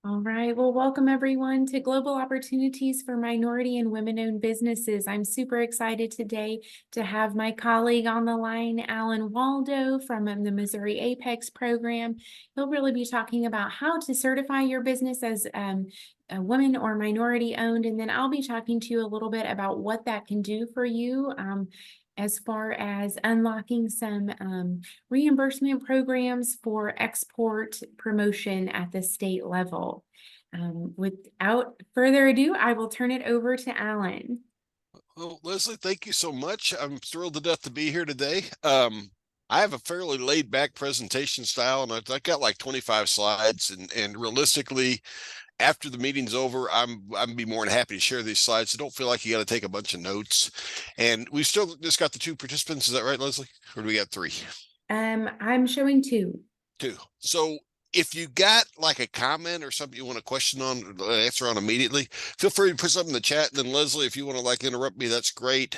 All right. Well, welcome everyone to Global Opportunities for Minority and Women-Owned Businesses. I'm super excited today to have my colleague on the line, Alan Waldo from the Missouri Apex program. He'll really be talking about how to certify your business as a woman or minority owned. And then I'll be talking to you a little bit about what that can do for you. As far as unlocking some reimbursement programs for export promotion at the state level. Without further ado, I will turn it over to Alan. Well, Leslie, thank you so much. I'm thrilled to death to be here today. I have a fairly laid back presentation style, and I've got like 25 slides. And realistically, after the meeting's over, I'm be more than happy to share these slides. So don't feel like you got to take a bunch of notes. And we've still just got the two participants. Is that right, Leslie? Or do we got three? I'm showing two. Two. So if you got like a comment or something you want to question on, answer on immediately, feel free to put something in the chat. And then Leslie, if you want to like interrupt me, that's great.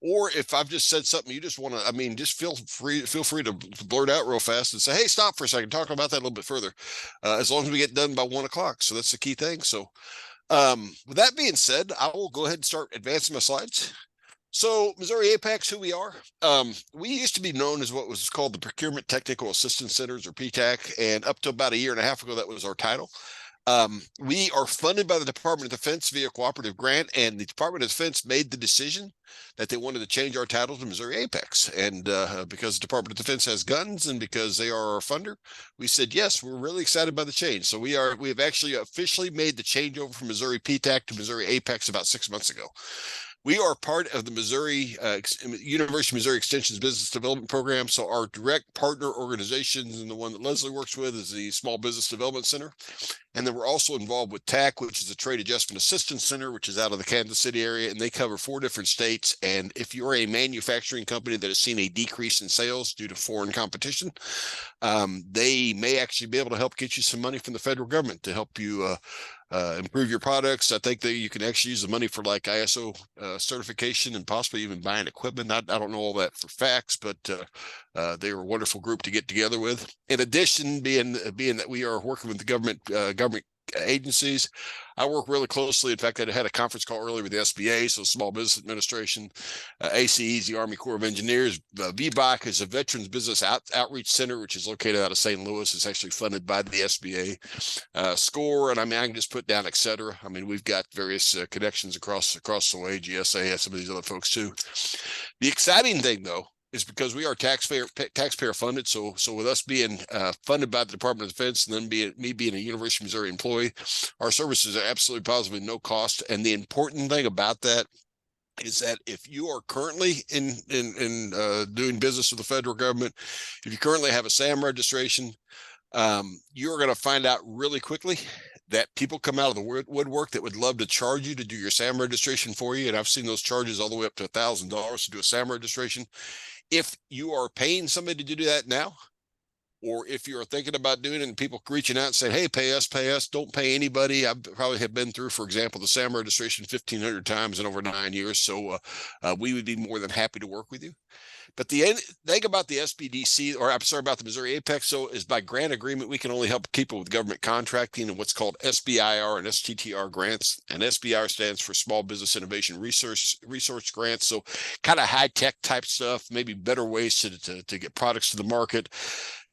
Or if I've just said something you just want to, just feel free to blurt out real fast and say, hey, stop for a second, talk about that a little bit further. As long as we get done by 1 o'clock. So that's the key thing. So with that being said, I will go ahead and start advancing my slides. So Missouri Apex, who we are, we used to be known as what was called the Procurement Technical Assistance Centers, or PTAC, and up to about a year and a half ago, that was our title. We are funded by the Department of Defense via cooperative grant, and the Department of Defense made the decision that they wanted to change our title to Missouri Apex. And because the Department of Defense has guns and because they are our funder, we said, yes, we're really excited by the change. So we have actually officially made the change over from Missouri PTAC to Missouri Apex about 6 months ago. We are part of the University of Missouri Extension's Business Development Program. So our direct partner organizations, and the one that Leslie works with, is the Small Business Development Center. And then we're also involved with TAC, which is the Trade Adjustment Assistance Center, which is out of the Kansas City area, and they cover 4 different states. And if you're a manufacturing company that has seen a decrease in sales due to foreign competition, they may actually be able to help get you some money from the federal government to help you improve your products. I think that you can actually use the money for like ISO certification and possibly even buying equipment. I don't know all that for facts, but they were a wonderful group to get together with. In addition, being that we are working with the government agencies, I work really closely. In fact, I had a conference call earlier with the SBA, so Small Business Administration, ACE, the Army Corps of Engineers. VBOC is a Veterans Business Outreach Center, which is located out of St. Louis. It's actually funded by the SBA. SCORE, and I can just put down, et cetera. We've got various connections across the way. GSA has some of these other folks too. The exciting thing, though, is because we are taxpayer funded. So with us being funded by the Department of Defense, and then me being a University of Missouri employee, our services are absolutely positively no cost. And the important thing about that is that if you are currently in doing business with the federal government, if you currently have a SAM registration, you're going to find out really quickly that people come out of the woodwork that would love to charge you to do your SAM registration for you. And I've seen those charges all the way up to $1,000 to do a SAM registration. If you are paying somebody to do that now, or if you're thinking about doing it and people reaching out and saying, hey, pay us, don't pay anybody. I probably have been through, for example, the SAM registration 1,500 times in over 9 years. So we would be more than happy to work with you. But the thing about the SBDC, or I'm sorry, about the Missouri Apex, so is by grant agreement, we can only help people with government contracting and what's called SBIR and STTR grants. And SBIR stands for Small Business Innovation Research Grants. So kind of high tech type stuff, maybe better ways to get products to the market.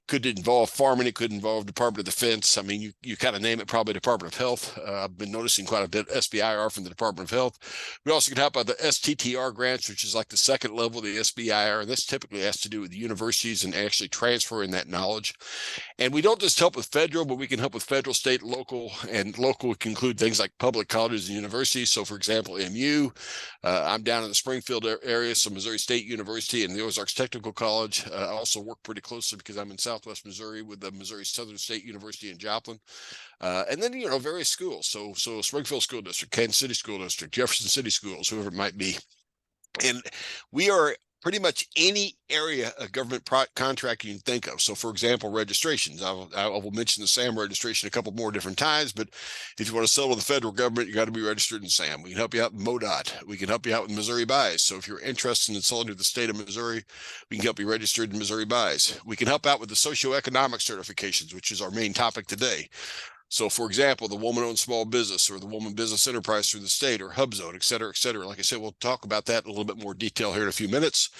Could involve farming, it could involve Department of Defense. You kind of name it, probably Department of Health. I've been noticing quite a bit SBIR from the Department of Health. We also can help out the STTR grants, which is like the second level of the SBIR. And this typically has to do with the universities and actually transferring that knowledge. And we don't just help with federal, but we can help with federal, state, local, and local can include things like public colleges and universities. So for example, MU, I'm down in the Springfield area, so Missouri State University and the Ozarks Technical College. I also work pretty closely because I'm in Southwest Missouri with the Missouri Southern State University in Joplin. And then, various schools. So Springfield School District, Kansas City School District, Jefferson City Schools, whoever it might be. And we are pretty much any area of government contracting you can think of. So for example, registrations, I will mention the SAM registration a couple more different times, but if you want to sell to the federal government, you got to be registered in SAM. We can help you out in MoDOT. We can help you out with Missouri Buys. So if you're interested in selling to the state of Missouri, we can help you registered in Missouri Buys. We can help out with the socioeconomic certifications, which is our main topic today. So for example, the woman-owned small business or the woman business enterprise through the state or HubZone, et cetera, et cetera. Like I said, we'll talk about that in a little bit more detail here in a few minutes.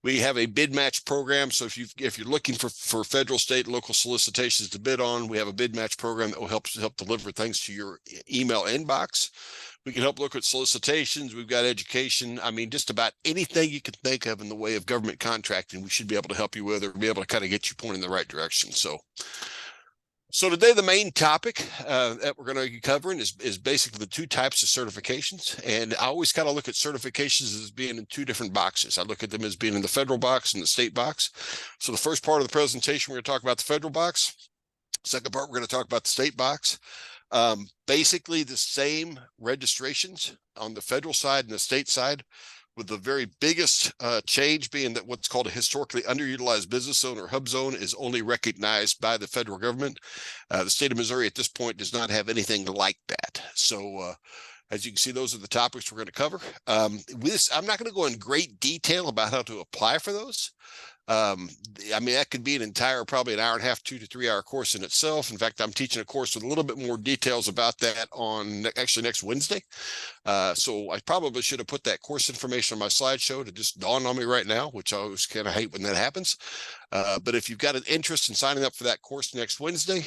We have a bid match program. So if you're looking for federal, state, local solicitations to bid on, we have a bid match program that will help deliver things to your email inbox. We can help look at solicitations. We've got education. I mean, just about anything you can think of in the way of government contracting, we should be able to help you with or be able to kind of get you pointed in the right direction. So today, the main topic that we're going to be covering is basically the two types of certifications. And I always kind of look at certifications as being in two different boxes. I look at them as being in the federal box and the state box. So the first part of the presentation, we're going to talk about the federal box. Second part, we're going to talk about the state box. Basically the same registrations on the federal side and the state side, with the very biggest change being that what's called a historically underutilized business zone or hub zone is only recognized by the federal government. The state of Missouri at this point does not have anything like that. So as you can see, those are the topics we're going to cover. I'm not going to go in great detail about how to apply for those. I mean, that could be an entire, probably an hour and a half, 2 to 3 hour course in itself. In fact, I'm teaching a course with a little bit more details about that on actually next Wednesday. So I probably should have put that course information on my slideshow. To just dawn on me right now, which I always kind of hate when that happens. But if you've got an interest in signing up for that course next Wednesday,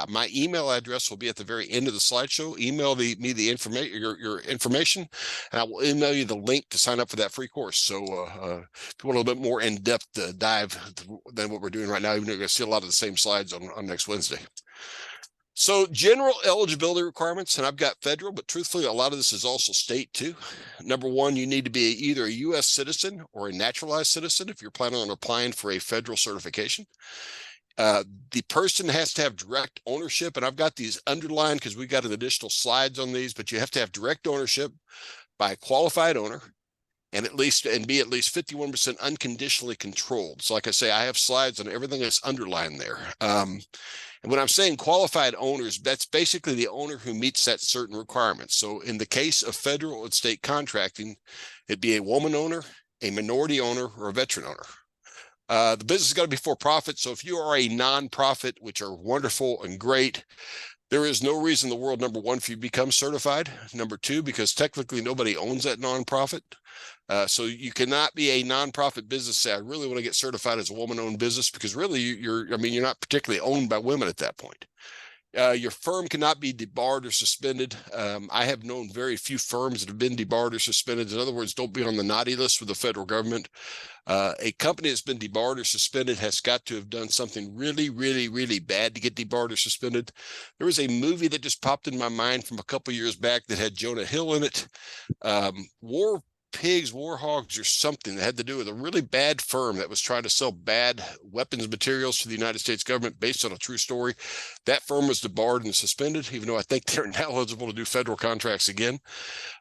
my email address will be at the very end of the slideshow. Email me the information, your information, and I will email you the link to sign up for that free course. So if you want a little bit more in-depth dive than what we're doing right now, even though you're going to see a lot of the same slides on next Wednesday. So general eligibility requirements, and I've got federal, but truthfully, a lot of this is also state too. Number one, you need to be either a U.S. citizen or a naturalized citizen if you're planning on applying for a federal certification. The person has to have direct ownership, and I've got these underlined because we got an additional slides on these, but you have to have direct ownership by a qualified owner and be at least 51% unconditionally controlled. So like I say, I have slides on everything that's underlined there. And when I'm saying qualified owners, that's basically the owner who meets that certain requirements. So in the case of federal and state contracting, it'd be a woman owner, a minority owner, or a veteran owner. The business has got to be for profit. So if you are a nonprofit, which are wonderful and great, there is no reason in the world, number one, for you to become certified. Number two, because technically nobody owns that nonprofit. So you cannot be a nonprofit business. Say, I really want to get certified as a woman-owned business, because really you're not particularly owned by women at that point. Your firm cannot be debarred or suspended. I have known very few firms that have been debarred or suspended. In other words, don't be on the naughty list with the federal government. A company that's been debarred or suspended has got to have done something really, really, really bad to get debarred or suspended. There was a movie that just popped in my mind from a couple years back that had Jonah Hill in it. War Hogs or something that had to do with a really bad firm that was trying to sell bad weapons materials to the United States government based on a true story. That firm was debarred and suspended, even though I think they're now eligible to do federal contracts again.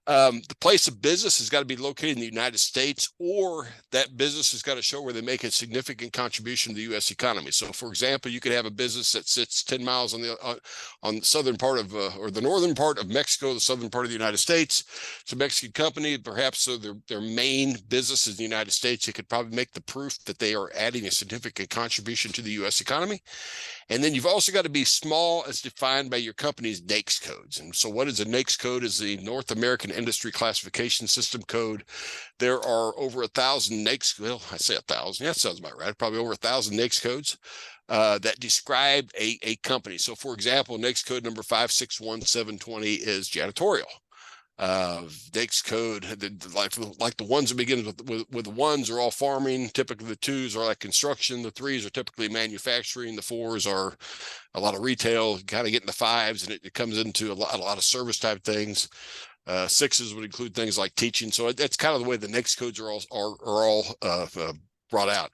The place of business has got to be located in the United States, or that business has got to show where they make a significant contribution to the U.S. economy. So, for example, you could have a business that sits 10 miles on the southern part of, or the northern part of Mexico, the southern part of the United States. It's a Mexican company, perhaps so their main business is in the United States. You could probably make the proof that they are adding a significant contribution to the U.S. economy. And then you've also got to be small as defined by your company's NAICS codes. And so what is a NAICS code? Is the North American Industry Classification System code. There are over 1,000 NAICS, well, I say 1,000, yeah, that sounds about right. Probably over 1,000 NAICS codes that describe a company. So for example, NAICS code number 561720 is janitorial. NAICS code, like the ones that begin with the ones are all farming. Typically the twos are like construction. The threes are typically manufacturing. The fours are a lot of retail, kind of getting the fives, and it comes into a lot of service type things. Sixes would include things like teaching. So that's kind of the way the NAICS codes are all brought out.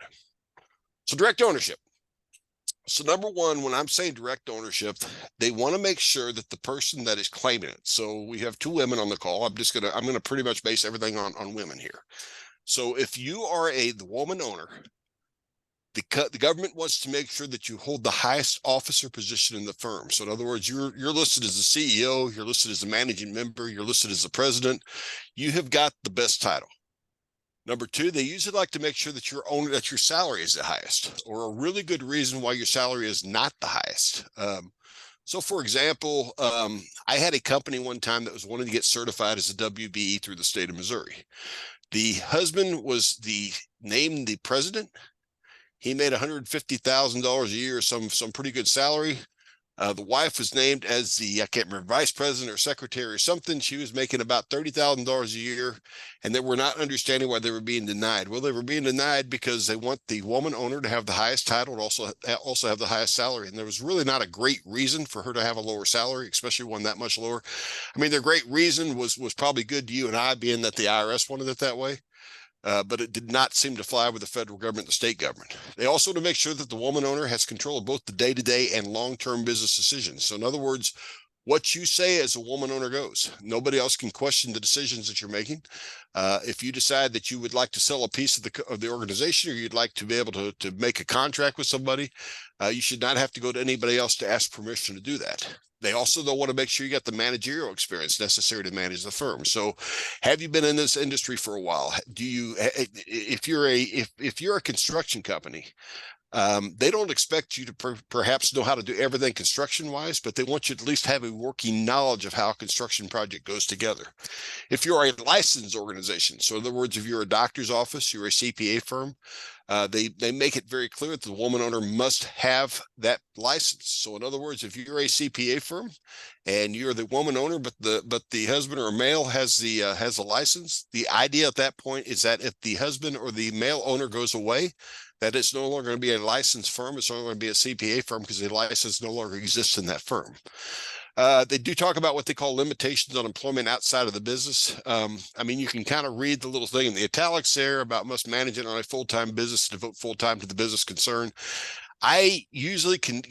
So direct ownership. So number one, when I'm saying direct ownership, they want to make sure that the person that is claiming it. So we have two women on the call. I'm going to pretty much base everything on women here. So if you are the woman owner, the government wants to make sure that you hold the highest officer position in the firm. So in other words, you're listed as the CEO, you're listed as a managing member, you're listed as the president. You have got the best title. Number two, they usually like to make sure that your salary is the highest, or a really good reason why your salary is not the highest. So for example, I had a company one time that was wanting to get certified as a WBE through the state of Missouri. The husband was named the president. He made $150,000 a year, some pretty good salary. The wife was named as I can't remember, vice president or secretary or something. She was making about $30,000 a year, and they were not understanding why they were being denied. Well, they were being denied because they want the woman owner to have the highest title and also have the highest salary. And there was really not a great reason for her to have a lower salary, especially one that much lower. I mean, their great reason was probably good to you and I, being that the IRS wanted it that way. But it did not seem to fly with the federal government and the state government. They also want to make sure that the woman owner has control of both the day-to-day and long-term business decisions. So in other words, what you say as a woman owner goes. Nobody else can question the decisions that you're making. If you decide that you would like to sell a piece of the organization, or you'd like to be able to make a contract with somebody, you should not have to go to anybody else to ask permission to do that. They also don't want to make sure you got the managerial experience necessary to manage the firm. So have you been in this industry for a while? Do you, if you're a construction company, they don't expect you to perhaps know how to do everything construction wise, but they want you to at least have a working knowledge of how a construction project goes together. If you're a licensed organization, so in other words, if you're a doctor's office, you're a CPA firm, they make it very clear that the woman owner must have that license. So in other words, if you're a CPA firm and you're the woman owner, but the husband or male has a license, the idea at that point is that if the husband or the male owner goes away, that it's no longer going to be a licensed firm. It's only going to be a CPA firm because the license no longer exists in that firm. They do talk about what they call limitations on employment outside of the business. I mean, you can kind of read the little thing in the italics there about must manage it on a full-time business, devote full-time to the business concern. I usually can,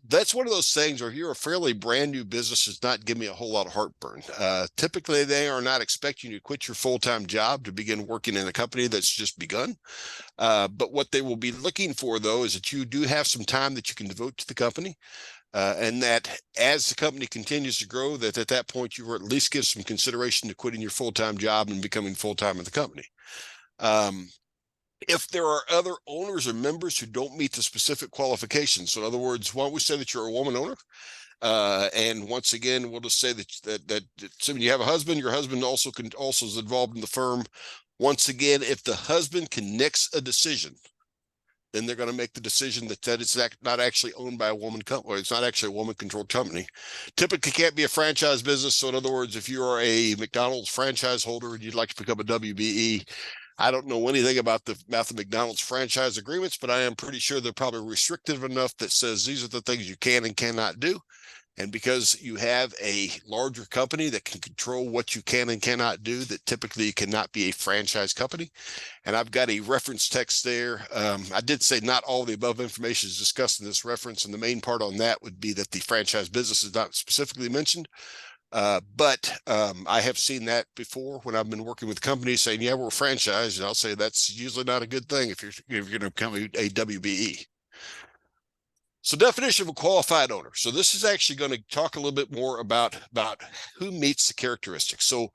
that's one of those things where if you're a fairly brand new business, does not give me a whole lot of heartburn. Typically, they are not expecting you to quit your full-time job to begin working in a company that's just begun. But what they will be looking for, though, is that you do have some time that you can devote to the company. And that as the company continues to grow, that at that point you will at least give some consideration to quitting your full-time job and becoming full-time in the company. If there are other owners or members who don't meet the specific qualifications, so in other words, why don't we say that you're a woman owner? And once again, we'll just say that so when you have a husband, your husband also is involved in the firm. Once again, if the husband can nix a decision, then they're going to make the decision that it's not actually owned by a woman company. It's not actually a woman-controlled company. Typically can't be a franchise business. So in other words, if you are a McDonald's franchise holder and you'd like to become a WBE, I don't know anything about the McDonald's franchise agreements, but I am pretty sure they're probably restrictive enough that says these are the things you can and cannot do. And because you have a larger company that can control what you can and cannot do, that typically cannot be a franchise company. And I've got a reference text there. I did say not all the above information is discussed in this reference. And the main part on that would be that the franchise business is not specifically mentioned. But I have seen that before when I've been working with companies saying, yeah, we're franchised. And I'll say that's usually not a good thing if you're going to become a WBE. So definition of a qualified owner. So this is actually going to talk a little bit more about who meets the characteristics. So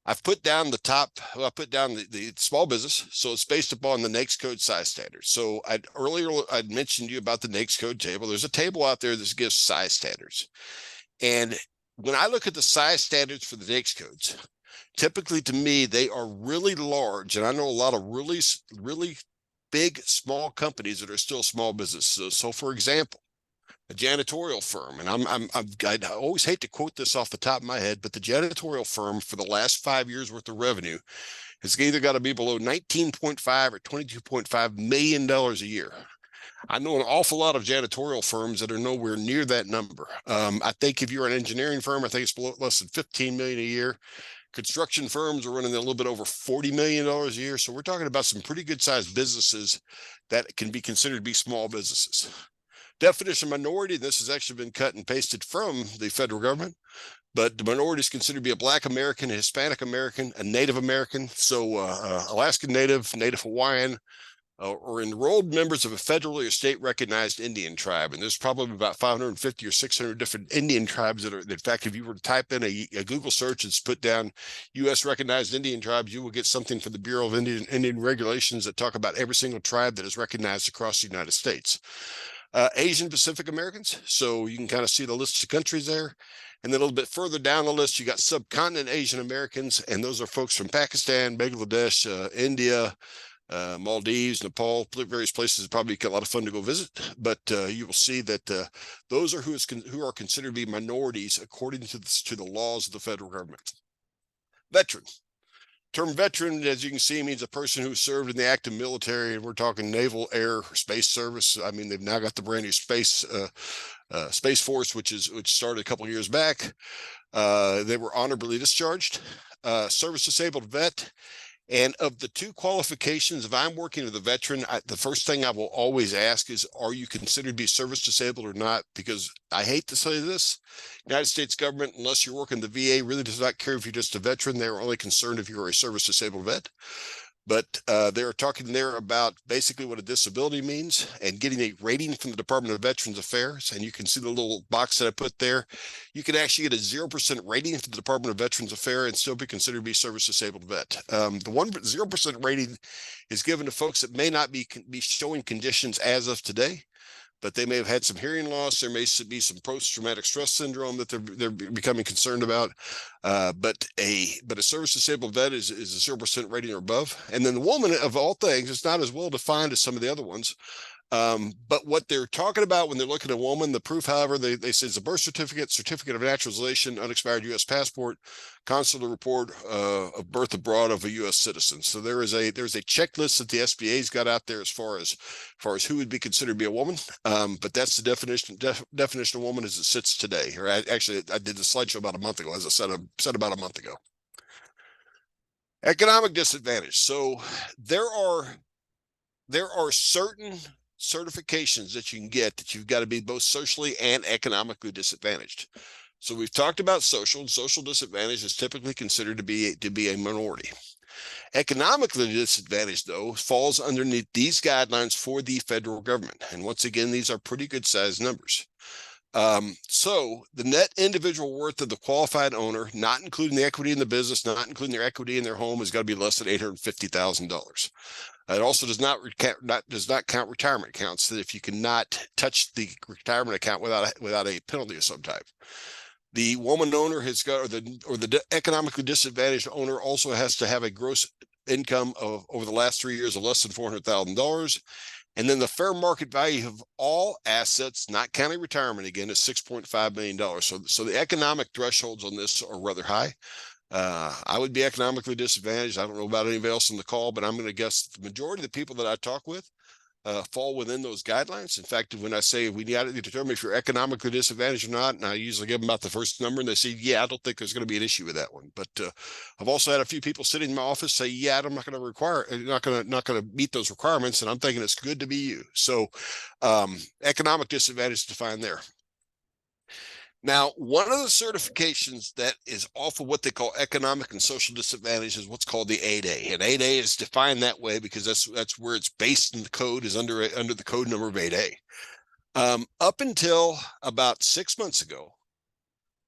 I've put down I put down the small business. So it's based upon the NAICS code size standards. So earlier I'd mentioned to you about the NAICS code table. There's a table out there that gives size standards. And when I look at the size standards for the NAICS codes, typically to me, they are really large. And I know a lot of really, really big, small companies that are still small businesses. So for example, a janitorial firm, and I always hate to quote this off the top of my head, but the janitorial firm for the last 5 years worth of revenue has either got to be below 19.5 or $22.5 million a year. I know an awful lot of janitorial firms that are nowhere near that number. I think if you're an engineering firm, I think it's below less than 15 million a year. Construction firms are running a little bit over $40 million a year. So we're talking about some pretty good sized businesses that can be considered to be small businesses. Definition of minority, this has actually been cut and pasted from the federal government, but the minority is considered to be a Black American, a Hispanic American, a Native American. So Alaskan Native, Native Hawaiian, or enrolled members of a federally or state recognized Indian tribe. And there's probably about 550 or 600 different Indian tribes that are, in fact, if you were to type in a Google search and put down U.S. recognized Indian tribes, you will get something from the Bureau of Indian Regulations that talk about every single tribe that is recognized across the United States. Asian Pacific Americans. So you can kind of see the list of countries there. And then a little bit further down the list, you got subcontinent Asian Americans, and those are folks from Pakistan, Bangladesh, India, Maldives, Nepal, various places. Probably a lot of fun to go visit. But you will see that those are who are considered to be minorities according to the laws of the federal government. Veteran. Term veteran, as you can see, means a person who served in the active military, and we're talking naval, air, space service. I mean, they've now got the brand new Space Force, which started a couple of years back. They were honorably discharged. Service disabled vet. And of the two qualifications, if I'm working with a veteran, the first thing I will always ask is, are you considered to be service disabled or not? Because I hate to say this, United States government, unless you're working the VA, really does not care if you're just a veteran. They're only concerned if you're a service disabled vet. But they're talking there about basically what a disability means and getting a rating from the Department of Veterans Affairs. And you can see the little box that I put there. You can actually get a 0% rating from the Department of Veterans Affairs and still be considered to be service disabled vet. The 0% rating is given to folks that may not be showing conditions as of today, but they may have had some hearing loss. There may be some post-traumatic stress syndrome that they're becoming concerned about. But a service disabled vet is a 0% rating or above. And then the woman, of all things, is not as well defined as some of the other ones. But what they're talking about when they're looking at a woman, the proof, however, they say is a birth certificate, certificate of naturalization, unexpired U.S. passport, consular report of birth abroad of a U.S. citizen. So there's a checklist that the SBA's got out there as far as who would be considered to be a woman. But that's the definition of woman as it sits today. Or actually, I did the slideshow about a month ago, as I said about a month ago. Economic disadvantage. So there are certain certifications that you can get that you've got to be both socially and economically disadvantaged. So we've talked about social disadvantage is typically considered to be a minority. Economically disadvantaged, though, falls underneath these guidelines for the federal government. And once again, these are pretty good sized numbers. So the net individual worth of the qualified owner, not including the equity in the business, not including their equity in their home, has got to be less than $850,000. It also does not count retirement accounts. That if you cannot touch the retirement account without a penalty of some type. The woman owner has got, or the economically disadvantaged owner also has to have a gross income of over the last 3 years of less than $400,000. And then the fair market value of all assets, not counting retirement again, is $6.5 million. So the economic thresholds on this are rather high. I would be economically disadvantaged. I don't know about anybody else on the call, but I'm going to guess the majority of the people that I talk with fall within those guidelines. In fact, when I say we need to determine if you're economically disadvantaged or not, and I usually give them about the first number, and they say, yeah, I don't think there's going to be an issue with that one. But I've also had a few people sitting in my office say, yeah, I'm not going to meet those requirements, and I'm thinking it's good to be you. So economic disadvantage is defined there. Now, one of the certifications that is off of what they call economic and social disadvantage is what's called the 8A. And 8A is defined that way because that's where it's based in the code, is under the code number of 8A. Up until about 6 months ago,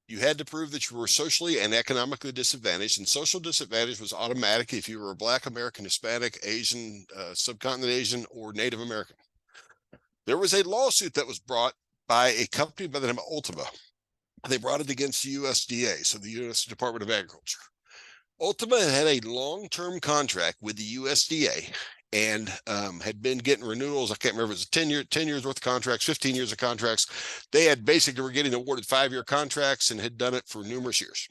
you had to prove that you were socially and economically disadvantaged, and social disadvantage was automatic if you were a Black American, Hispanic, Asian, subcontinent Asian, or Native American. There was a lawsuit that was brought by a company by the name of Ultima. They brought it against the USDA, so the U.S. Department of Agriculture. Ultima had a long-term contract with the USDA and had been getting renewals. I can't remember if it was 10 years worth of contracts, 15 years of contracts. They had basically were getting awarded 5-year contracts and had done it for numerous years.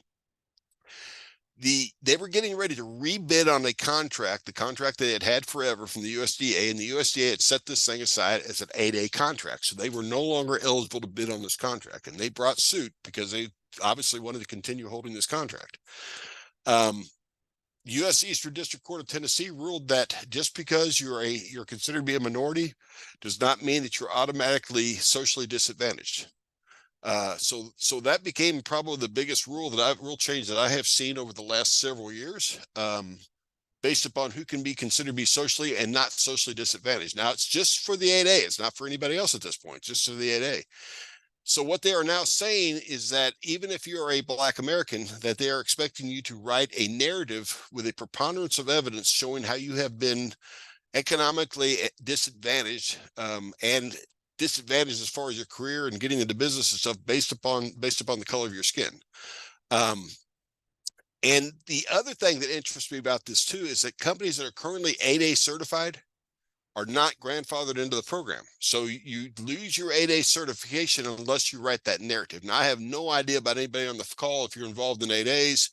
They were getting ready to rebid on a contract, the contract they had forever from the USDA, and the USDA had set this thing aside as an 8A contract. So they were no longer eligible to bid on this contract, and they brought suit because they obviously wanted to continue holding this contract. U.S. Eastern District Court of Tennessee ruled that just because you're considered to be a minority does not mean that you're automatically socially disadvantaged. So that became probably the biggest rule change that I have seen over the last several years, based upon who can be considered to be socially and not socially disadvantaged. Now it's just for the 8A. It's not for anybody else at this point, just for the 8A. So what they are now saying is that even if you're a Black American, that they are expecting you to write a narrative with a preponderance of evidence showing how you have been economically disadvantaged, and disadvantaged as far as your career and getting into business and stuff based upon the color of your skin. And the other thing that interests me about this too is that companies that are currently 8A certified are not grandfathered into the program. So you lose your 8A certification unless you write that narrative. Now, I have no idea about anybody on the call if you're involved in 8As.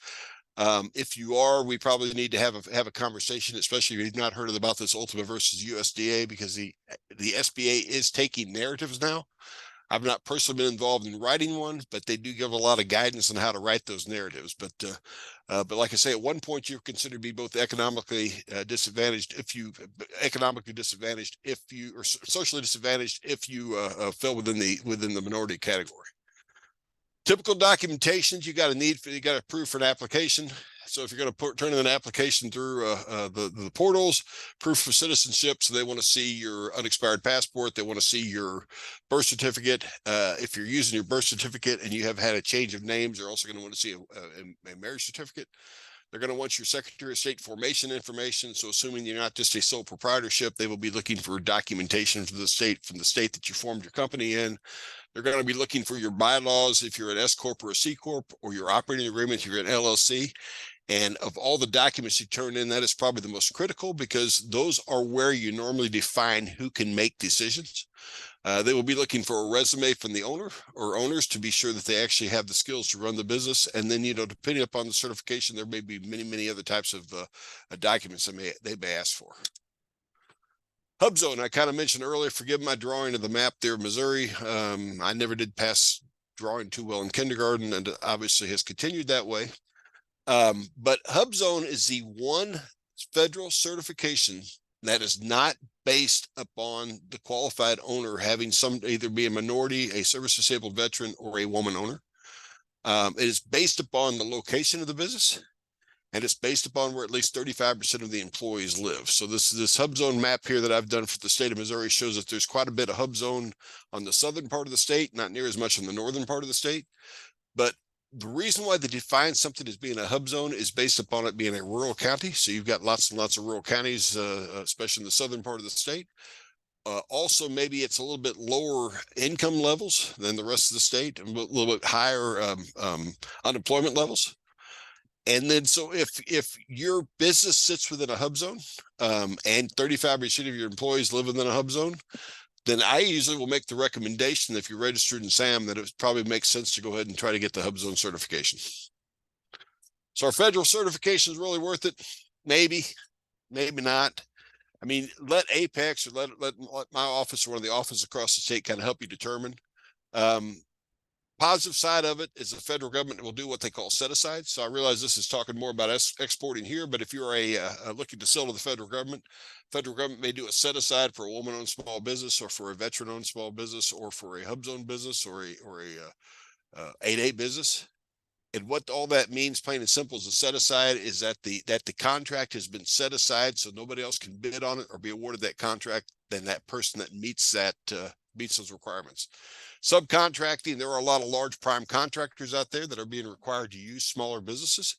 If you are, we probably need to have a conversation, especially if you've not heard about this Ultima versus USDA, because the SBA is taking narratives now. I've not personally been involved in writing one, but they do give a lot of guidance on how to write those narratives. But like I say, at one point you're considered to be both economically disadvantaged if you or socially disadvantaged if you fell within the minority category. Typical documentations you got to approve for an application. So if you're going to turn in an application through the portals, proof of citizenship, so they want to see your unexpired passport, they want to see your birth certificate. If you're using your birth certificate and you have had a change of names, they're also going to want to see a marriage certificate. They're going to want your Secretary of State formation information. So assuming you're not just a sole proprietorship, they will be looking for documentation from the state that you formed your company in. They're going to be looking for your bylaws if you're an S Corp or a C Corp, or your operating agreement if you're an LLC. And of all the documents you turn in, that is probably the most critical, because those are where you normally define who can make decisions. They will be looking for a resume from the owner or owners to be sure that they actually have the skills to run the business. And then, depending upon the certification, there may be many, many other types of documents they may ask for. HUBZone, I kind of mentioned earlier, forgive my drawing of the map there of Missouri. I never did pass drawing too well in kindergarten, and obviously has continued that way. But HUBZone is the one federal certification that is not based upon the qualified owner having either be a minority, a service disabled veteran, or a woman owner. It is based upon the location of the business, and it's based upon where at least 35% of the employees live. So this HUBZone map here that I've done for the state of Missouri shows that there's quite a bit of HUBZone on the southern part of the state, not near as much on the northern part of the state. But the reason why they define something as being a HUBZone is based upon it being a rural county. So you've got lots and lots of rural counties, especially in the southern part of the state. Also, maybe it's a little bit lower income levels than the rest of the state, and a little bit higher unemployment levels. And then, so if your business sits within a HUBZone, and 35% of your employees live within a HUBZone, then I usually will make the recommendation, if you're registered in SAM, that it probably makes sense to go ahead and try to get the HUBZone certification. So our federal certification is really worth it? Maybe, maybe not. I mean, let Apex or let my office or one of the offices across the state kind of help you determine. Positive side of it is the federal government will do what they call set-aside. So I realize this is talking more about exporting here, but if you're looking to sell to the federal government may do a set-aside for a woman-owned small business, or for a veteran-owned small business, or for a HUBZone business, or a 8A business. And what all that means, plain and simple, is a set-aside is that the contract has been set aside, so nobody else can bid on it or be awarded that contract than that person that meets those requirements. Subcontracting, there are a lot of large prime contractors out there that are being required to use smaller businesses.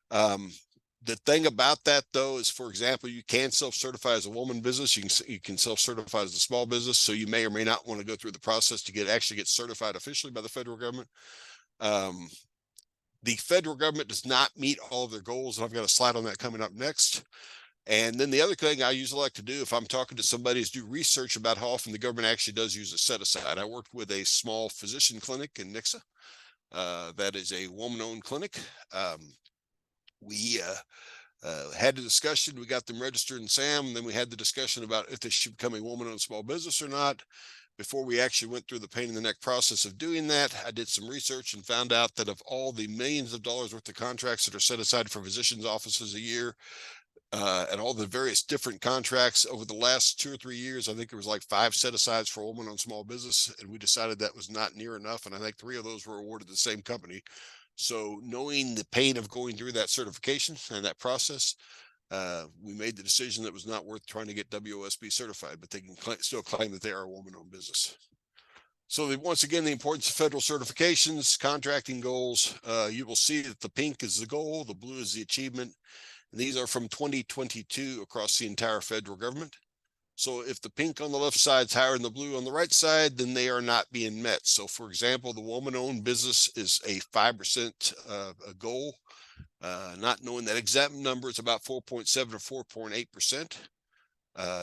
The thing about that, though, is, for example, you can self-certify as a woman business. You can self-certify as a small business. So you may or may not want to go through the process to actually get certified officially by the federal government. The federal government does not meet all of their goals, and I've got a slide on that coming up next. And then the other thing I usually like to do, if I'm talking to somebody, is do research about how often the government actually does use a set-aside. I worked with a small physician clinic in Nixa. That is a woman-owned clinic. We had the discussion. We got them registered in SAM, and then we had the discussion about if they should become a woman-owned small business or not. Before we actually went through the pain in the neck process of doing that, I did some research and found out that of all the millions of dollars worth of contracts that are set aside for physicians' offices a year, and all the various different contracts over the last 2 or 3 years, I think there was like 5 set-asides for a woman-owned small business, and we decided that was not near enough, and I think 3 of those were awarded to the same company. So knowing the pain of going through that certification and that process, we made the decision that it was not worth trying to get WOSB certified, but they can still claim that they are a woman-owned business. So once again, the importance of federal certifications, contracting goals. You will see that the pink is the goal, the blue is the achievement. And these are from 2022 across the entire federal government. So if the pink on the left side is higher than the blue on the right side, then they are not being met. So for example, the woman-owned business is a 5% a goal. Not knowing that exact number, it's about 4.7 or 4.8%.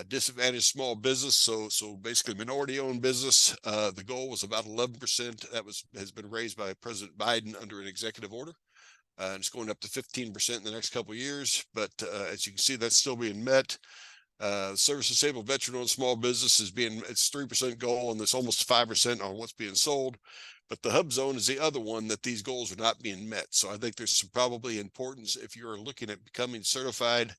Disadvantaged small business, so basically minority-owned business. The goal was about 11%. That has been raised by President Biden under an executive order. And it's going up to 15% in the next couple of years. But as you can see, that's still being met. Service disabled veteran-owned small business it's 3% goal, and it's almost 5% on what's being sold. But the hub zone is the other one that these goals are not being met. So I think there's some probably importance if you're looking at becoming certified,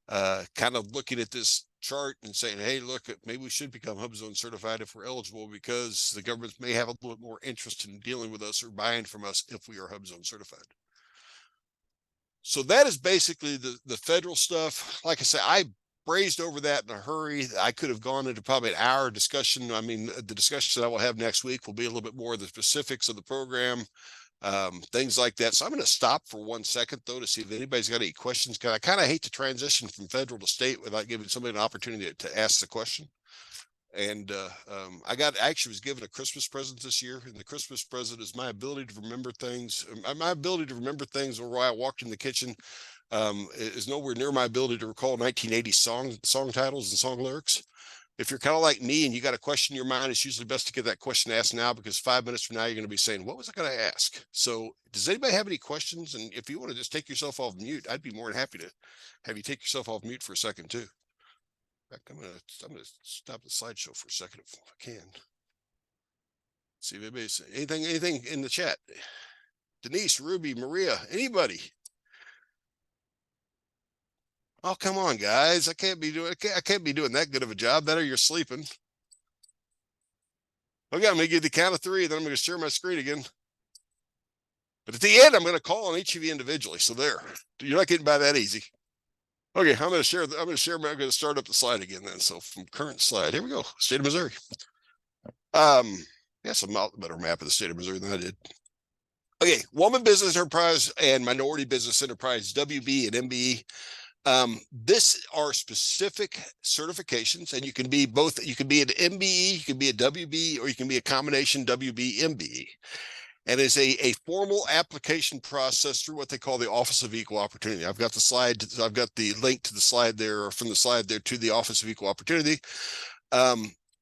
kind of looking at this chart and saying, hey, look, maybe we should become hub zone certified if we're eligible, because the government may have a little bit more interest in dealing with us or buying from us if we are hub zone certified. So that is basically the federal stuff. Like I said, I brazed over that in a hurry. I could have gone into probably an hour discussion. I mean, the discussion that I will have next week will be a little bit more of the specifics of the program, things like that. So I'm going to stop for 1 second, though, to see if anybody's got any questions, because I kind of hate to transition from federal to state without giving somebody an opportunity to ask the question. And I actually was given a Christmas present this year, and the Christmas present is my ability to remember things. My ability to remember things, or why I walked in the kitchen, is nowhere near my ability to recall 1980s song titles and song lyrics. If you're kind of like me and you got a question in your mind, it's usually best to get that question asked now, because 5 minutes from now, you're going to be saying, what was I going to ask? So does anybody have any questions? And if you want to just take yourself off mute, I'd be more than happy to have you take yourself off mute for a second too. In fact, I'm going to stop the slideshow for a second if I can. See if anybody's anything in the chat. Denise, Ruby, Maria, anybody? Oh, come on, guys. I can't be doing that good of a job. Better you're sleeping. Okay, I'm going to give the count of 3, then I'm going to share my screen again. But at the end, I'm going to call on each of you individually. So there, you're not getting by that easy. Okay, I'm going to start up the slide again then. So from current slide, here we go. State of Missouri. Yes, I'm a better map of the state of Missouri than I did. Okay, Woman Business Enterprise and Minority Business Enterprise, WB and MBE. This are specific certifications, and you can be both. You can be an MBE, you can be a WB, or you can be a combination WB MBE. And it's a formal application process through what they call the Office of Equal Opportunity. I've got the slide. I've got the link to the slide there, or from the slide there to the Office of Equal Opportunity.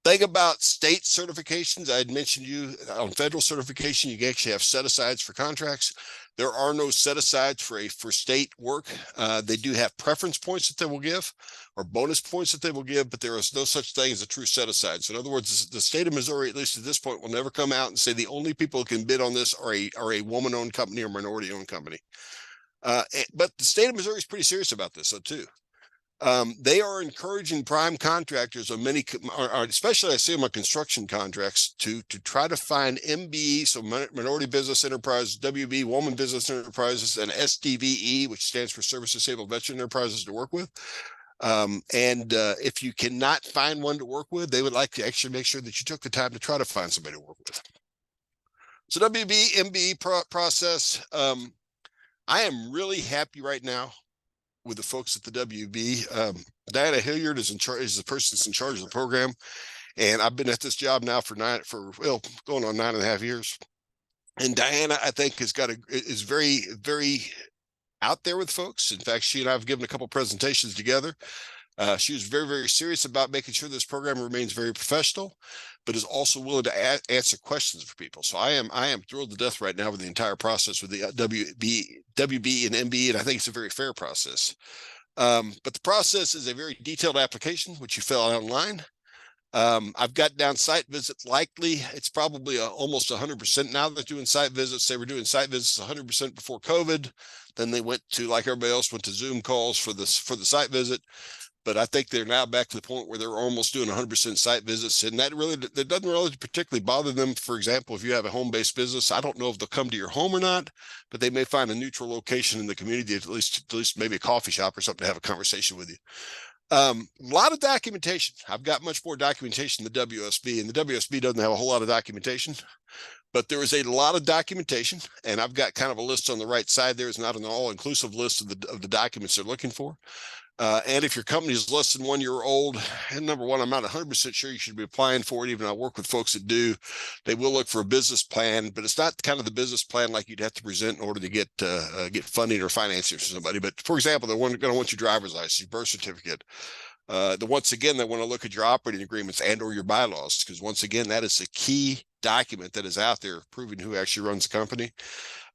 Thing about state certifications, I had mentioned you on federal certification, you actually have set-asides for contracts. There are no set-asides for state work. They do have preference points that they will give, or bonus points that they will give, but there is no such thing as a true set-aside. So in other words, the state of Missouri, at least at this point, will never come out and say the only people who can bid on this are a woman-owned company or minority-owned company. But the state of Missouri is pretty serious about this, though, too. They are encouraging prime contractors on many, especially I see them on construction contracts, to try to find MBE, so Minority Business Enterprise, WB, Woman Business Enterprises, and SDVE, which stands for Service Disabled Veteran Enterprises, to work with. If you cannot find one to work with, they would like to actually make sure that you took the time to try to find somebody to work with. So WB, MBE process, I am really happy right now with the folks at the WB. Diana Hilliard is the person that's in charge of the program. And I've been at this job now for going on 9.5 years. And Diana, I think, is very, very out there with folks. In fact, she and I have given a couple presentations together. She was very, very serious about making sure this program remains very professional, but is also willing to answer questions for people. So I am thrilled to death right now with the entire process with the WB and MBE, and I think it's a very fair process. But the process is a very detailed application, which you fill out online. I've got down site visits. Likely, it's probably almost 100% now they're doing site visits. They were doing site visits 100% before COVID. Then they went to, like everybody else, went to Zoom calls for the site visit. But I think they're now back to the point where they're almost doing 100% site visits. And that doesn't really particularly bother them. For example, if you have a home-based business, I don't know if they'll come to your home or not, but they may find a neutral location in the community, at least maybe a coffee shop or something, to have a conversation with you. A lot of documentation. I've got much more documentation than the WSB, and the WSB doesn't have a whole lot of documentation. But there is a lot of documentation, and I've got kind of a list on the right side there. It's not an all-inclusive list of the documents they're looking for. And if your company is less than 1 year old, and number one, I'm not 100% sure you should be applying for it. Even I work with folks that do. They will look for a business plan, but it's not kind of the business plan like you'd have to present in order to get funding or financing for somebody. But for example, they're going to want your driver's license, your birth certificate. Once again, they want to look at your operating agreements and or your bylaws, because once again, that is a key document that is out there proving who actually runs the company.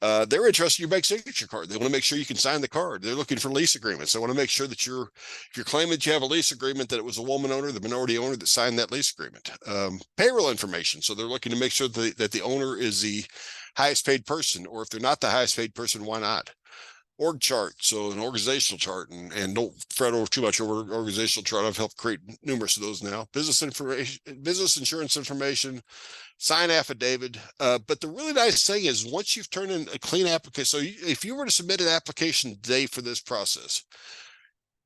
They're interested in your bank signature card. They want to make sure you can sign the card. They're looking for lease agreements. They want to make sure that if you're claiming that you have a lease agreement, that it was a woman owner, the minority owner that signed that lease agreement. Payroll information. So they're looking to make sure that the owner is the highest paid person, or if they're not the highest paid person, why not? Org chart, so an organizational chart, and don't fret over too much over organizational chart. I've helped create numerous of those now. Business information, business insurance information, sign affidavit. But the really nice thing is once you've turned in a clean application, so if you were to submit an application today for this process,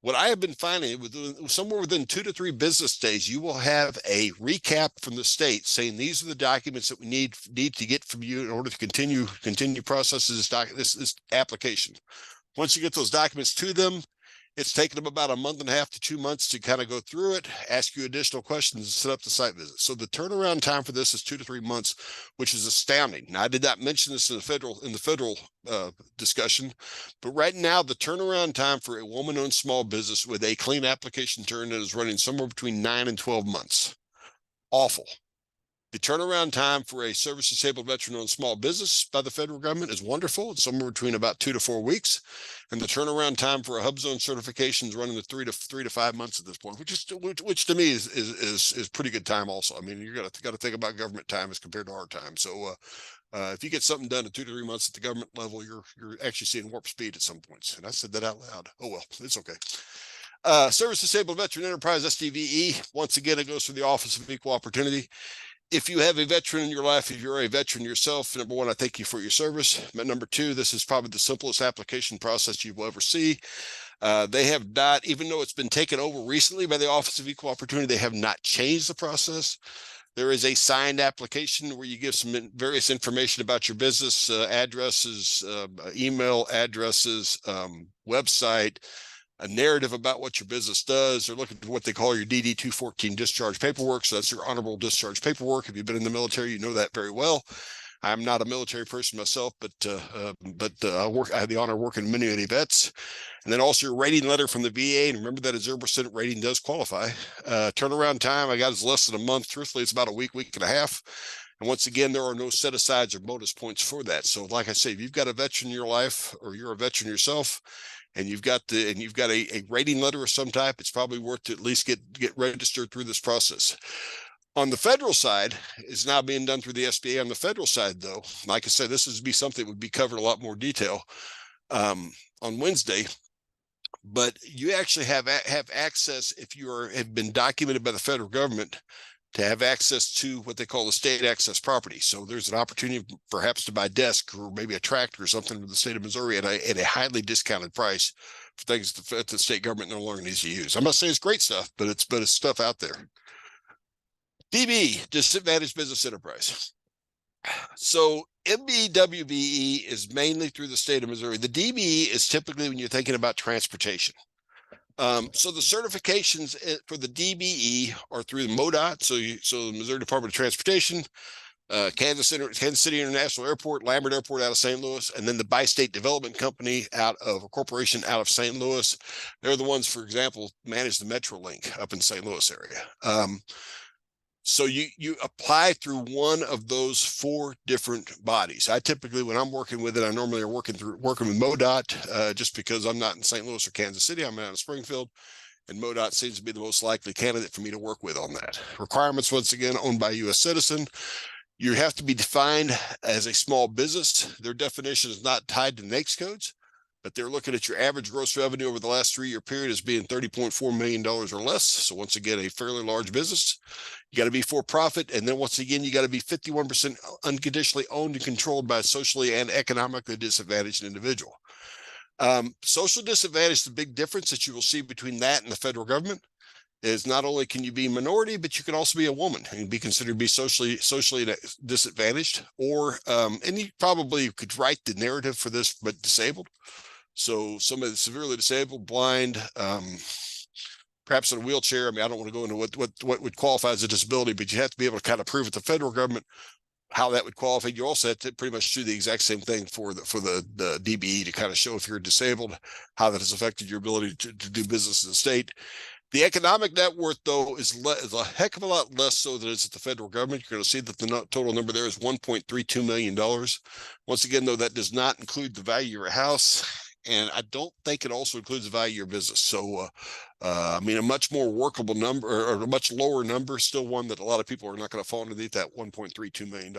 what I have been finding somewhere within 2 to 3 business days, you will have a recap from the state saying these are the documents that we need to get from you in order to continue processes this application. Once you get those documents to them, it's taken them about 1.5 to 2 months to kind of go through it, ask you additional questions, and set up the site visit. So the turnaround time for this is 2 to 3 months, which is astounding. Now, I did not mention this in the federal discussion, but right now the turnaround time for a woman-owned small business with a clean application turn in is running somewhere between 9 and 12 months. Awful. The turnaround time for a service-disabled veteran-owned small business by the federal government is wonderful. It's somewhere between about 2 to 4 weeks, and the turnaround time for a HUBZone certification is running the 3 to 5 months at this point, which to me is pretty good time. Also, I mean, you got to think about government time as compared to our time. So, if you get something done in 2 to 3 months at the government level, you're actually seeing warp speed at some points. And I said that out loud. Oh well, it's okay. Service Disabled Veteran Enterprise, SDVE. Once again, it goes through the Office of Equal Opportunity. If you have a veteran in your life, if you're a veteran yourself, number one, I thank you for your service. But number two, this is probably the simplest application process you will ever see. They have not, even though it's been taken over recently by the Office of Equal Opportunity, they have not changed the process. There is a signed application where you give some various information about your business, addresses, email addresses, website, a narrative about what your business does. They're looking for what they call your DD 214 discharge paperwork. So that's your honorable discharge paperwork. If you've been in the military, you know that very well. I'm not a military person myself, but I have the honor of working with many vets. And then also your rating letter from the VA. And remember that a 0% rating does qualify. Turnaround time, I got is less than a month. Truthfully, it's about a week and a half. And once again, there are no set asides or bonus points for that. So like I say, if you've got a veteran in your life, or you're a veteran yourself, and you've got a rating letter of some type, it's probably worth to at least get registered through this process. On the federal side, it's now being done through the SBA. On the federal side, though, like I said, this would be something that would be covered a lot more detail on Wednesday. But you actually have access, if you have been documented by the federal government, to have access to what they call the state access property. So there's an opportunity perhaps to buy a desk or maybe a tractor or something in the state of Missouri at a highly discounted price for things that the state government no longer needs to use. I'm not saying it's great stuff, but it's stuff out there. DB, Disadvantaged Business Enterprise. So MBWBE is mainly through the state of Missouri. The DBE is typically when you're thinking about transportation. So the certifications for the DBE are through the MoDOT, so the Missouri Department of Transportation, Kansas City International Airport, Lambert Airport out of St. Louis, and then the Bi-State Development Company out of a corporation out of St. Louis. They're the ones, for example, manage the MetroLink up in St. Louis area. So you apply through one of those 4 different bodies. I typically, when I'm working with it, I normally are working with MoDOT, just because I'm not in St. Louis or Kansas City. I'm out of Springfield, and MoDOT seems to be the most likely candidate for me to work with on that. Requirements, once again, owned by a U.S. citizen. You have to be defined as a small business. Their definition is not tied to NAICS codes, but they're looking at your average gross revenue over the last 3-year period as being $30.4 million or less. So once again, a fairly large business. You got to be for profit. And then once again, you got to be 51% unconditionally owned and controlled by a socially and economically disadvantaged individual. Social disadvantage, the big difference that you will see between that and the federal government is not only can you be a minority, but you can also be a woman and be considered to be socially disadvantaged, or and you probably could write the narrative for this, but disabled. So somebody that's severely disabled, blind, perhaps in a wheelchair. I mean, I don't want to go into what would qualify as a disability, but you have to be able to kind of prove with the federal government how that would qualify. You also have to pretty much do the exact same thing for the DBE to kind of show if you're disabled, how that has affected your ability to do business in the state. The economic net worth, though, is a heck of a lot less so than it is at the federal government. You're going to see that the total number there is $1.32 million. Once again, though, that does not include the value of your house. And I don't think it also includes the value of your business. So, I mean, a much more workable number, or a much lower number, still one that a lot of people are not going to fall underneath that $1.32 million.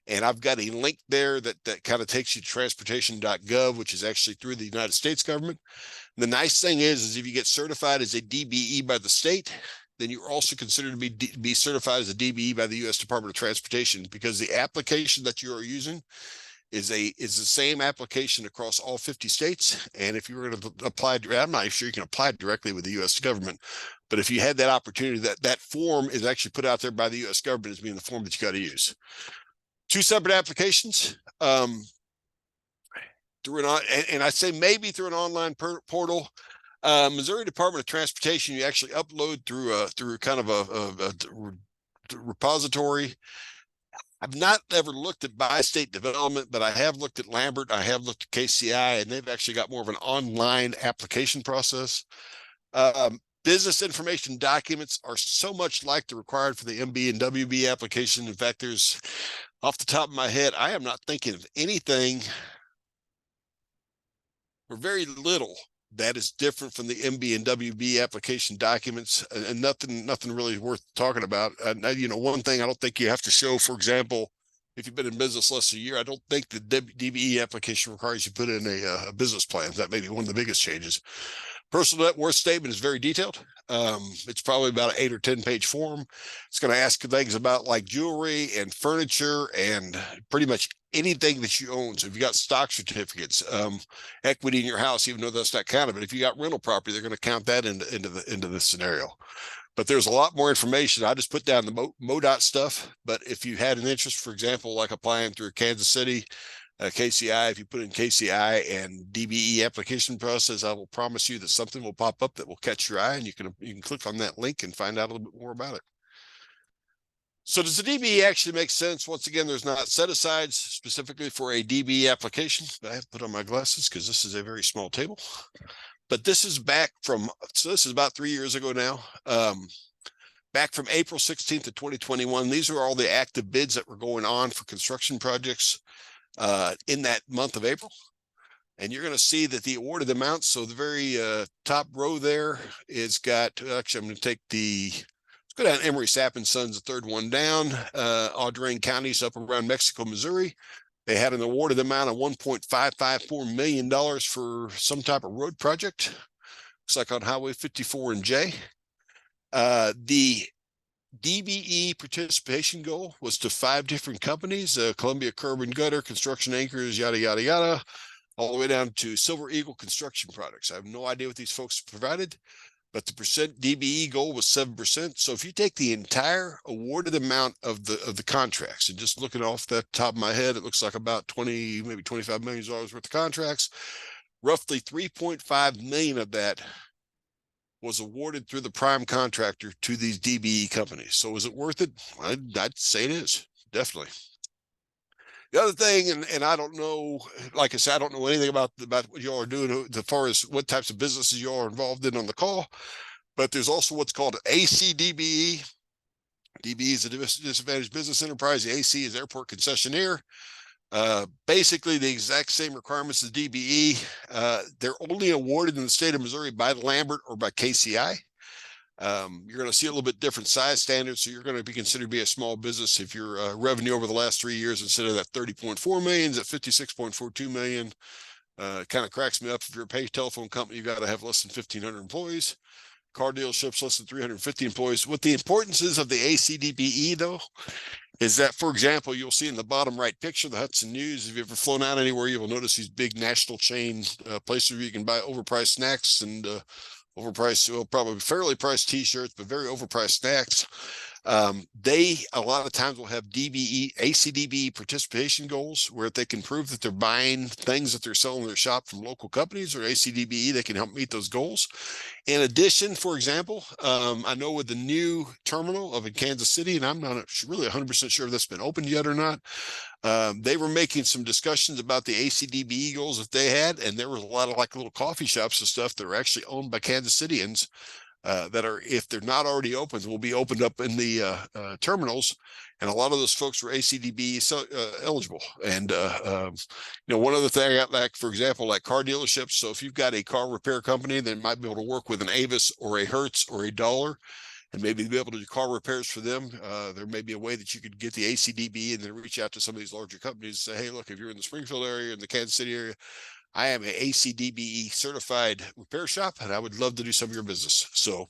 And I've got a link there that kind of takes you to transportation.gov, which is actually through the United States government. The nice thing is if you get certified as a DBE by the state, then you're also considered to be certified as a DBE by the U.S. Department of Transportation, because the application that you are using is the same application across all 50 states. And if you were going to apply, I'm not sure you can apply directly with the U.S. government, but if you had that opportunity, that form is actually put out there by the U.S. government as being the form that you got to use. Two separate applications. Through and I say maybe through an online portal. Missouri Department of Transportation, you actually upload through kind of a repository. I've not ever looked at bi-state development, but I have looked at Lambert. I have looked at KCI, and they've actually got more of an online application process. Business information documents are so much like the required for the MB and WB application. In fact, there's, off the top of my head, I am not thinking of anything or very little that is different from the MB and WB application documents, and nothing really worth talking about. You know, one thing I don't think you have to show, for example, if you've been in business less than a year, I don't think the DBE application requires you put in a business plan. That may be one of the biggest changes. Personal net worth statement is very detailed. It's probably about an 8 or 10 page form. It's going to ask things about like jewelry and furniture and pretty much anything that you own. So if you got stock certificates, equity in your house, even though that's not counted, but if you got rental property, they're going to count that into the scenario. But there's a lot more information. I just put down the MoDOT stuff. But if you had an interest, for example, like applying through Kansas City, KCI, if you put in KCI and DBE application process, I will promise you that something will pop up that will catch your eye, and you can click on that link and find out a little bit more about it. So does the DBE actually make sense? Once again, there's not set asides specifically for a DBE application. I have to put on my glasses because this is a very small table. But this is back from, so this is about 3 years ago now. Back from April 16th of 2021, these are all the active bids that were going on for construction projects in that month of April. And you're going to see that the awarded amounts, so the very top row there is got, actually I'm going to take let's go down Emery Sapp & Sons, the third one down, Audrain counties up around Mexico, Missouri. They had an awarded amount of $1.554 million for some type of road project. Looks like on Highway 54 and J. The DBE participation goal was to 5 different companies, Columbia Curb and Gutter, Construction Anchors, yada, yada, yada, all the way down to Silver Eagle Construction Products. I have no idea what these folks provided, but the percent DBE goal was 7%. So if you take the entire awarded amount of the contracts, and just looking off the top of my head, it looks like about 20, maybe $25 million worth of contracts. Roughly 3.5 million of that was awarded through the prime contractor to these DBE companies. So is it worth it? I'd say it is, definitely. The other thing, and I don't know, like I said, I don't know anything about what y'all are doing as far as what types of businesses y'all are involved in on the call, but there's also what's called ACDBE. DBE is a disadvantaged business enterprise. The AC is airport concessionaire. Basically the exact same requirements as DBE. They're only awarded in the state of Missouri by Lambert or by KCI. You're going to see a little bit different size standards. So you're going to be considered to be a small business if your revenue over the last 3 years, instead of that 30.4 million, is at 56.42 million. Kind of cracks me up. If you're a pay telephone company, you got to have less than 1,500 employees. Car dealerships, less than 350 employees. What the importance is of the ACDBE, though, is that, for example, you'll see in the bottom right picture, the Hudson News. If you've ever flown out anywhere, you will notice these big national chain places where you can buy overpriced snacks and overpriced, well, probably fairly priced t-shirts, but very overpriced snacks. They a lot of times will have ACDBE participation goals where if they can prove that they're buying things that they're selling in their shop from local companies or ACDBE, they can help meet those goals. In addition, for example, I know with the new terminal of in Kansas City, and I'm not really 100% sure if that's been opened yet or not, they were making some discussions about the ACDBE goals that they had, and there was a lot of like little coffee shops and stuff that are actually owned by Kansas Cityans that are, if they're not already open, will be opened up in the terminals. And a lot of those folks were ACDBE eligible. And, one other thing, like, for example, like car dealerships. So if you've got a car repair company that might be able to work with an Avis or a Hertz or a Dollar, and maybe be able to do car repairs for them. There may be a way that you could get the ACDB and then reach out to some of these larger companies and say, hey, look, if you're in the Springfield area, in the Kansas City area, I am an ACDBE certified repair shop, and I would love to do some of your business. So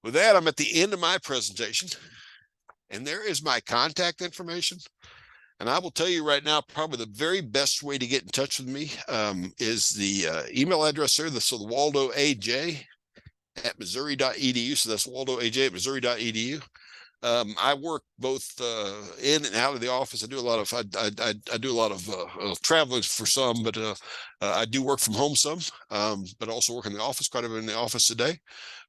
with that, I'm at the end of my presentation, and there is my contact information. And I will tell you right now, probably the very best way to get in touch with me is the email address there. So the Waldo AJ at Missouri.edu. So that's Waldo AJ at Missouri.edu. I work both in and out of the office. I do a lot of I do a lot of traveling for some, but I do work from home some, but also work in the office, quite a bit in the office today.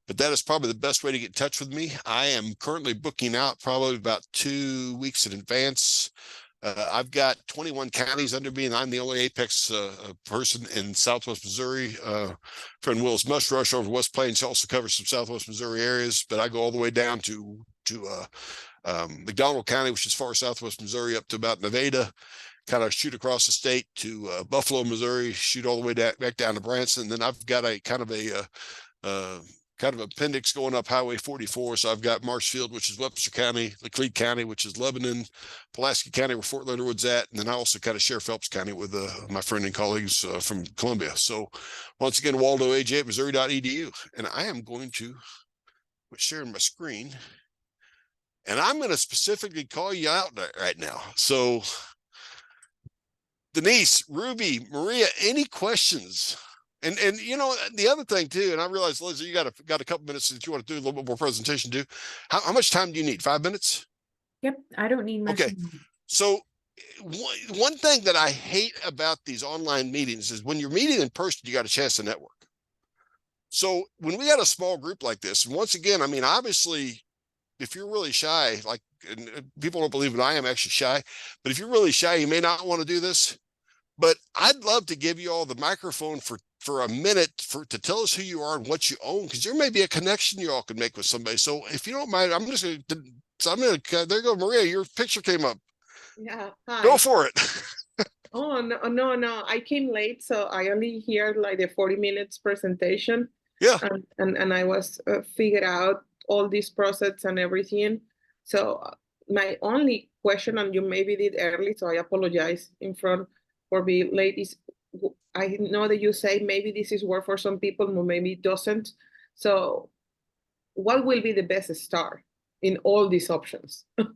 But that is probably the best way to get in touch with me. I am currently booking out probably about 2 weeks in advance. I've got 21 counties under me, and I'm the only Apex person in Southwest Missouri. Friend Will's Mush Rush over West Plains also covers some Southwest Missouri areas, but I go all the way down to McDonald County, which is far Southwest Missouri, up to about Nevada, kind of shoot across the state to Buffalo, Missouri, shoot all the way back down to Branson. And then I've got a kind of appendix going up Highway 44. So I've got Marshfield, which is Webster County, Laclede County, which is Lebanon, Pulaski County, where Fort Leonard Wood's at. And then I also kind of share Phelps County with my friend and colleagues from Columbia. So once again, Waldo AJ at Missouri.edu. And I am going to quit sharing my screen. And I'm going to specifically call you out right now. So Denise, Ruby, Maria, any questions? And the other thing too, and I realize, Leslie, you got a couple minutes that you want to do a little bit more presentation too. How much time do you need? 5 minutes? Yep, I don't need much. Okay. So one thing that I hate about these online meetings is when you're meeting in person, you got a chance to network. So when we got a small group like this, and once again, I mean, obviously, if you're really shy, like, and people don't believe it, I am actually shy, but if you're really shy, you may not want to do this. But I'd love to give you all the microphone for a minute to tell us who you are and what you own, because there may be a connection you all could make with somebody. So if you don't mind, there you go, Maria, your picture came up. Yeah, hi. Go for it. Oh, no. I came late, so I only heard like the 40 minutes presentation. Yeah. And I was figured out all this process and everything. So my only question, and you maybe did early, so I apologize in front for being late, is I know that you say maybe this is work for some people, but maybe it doesn't. So what will be the best start in all these options that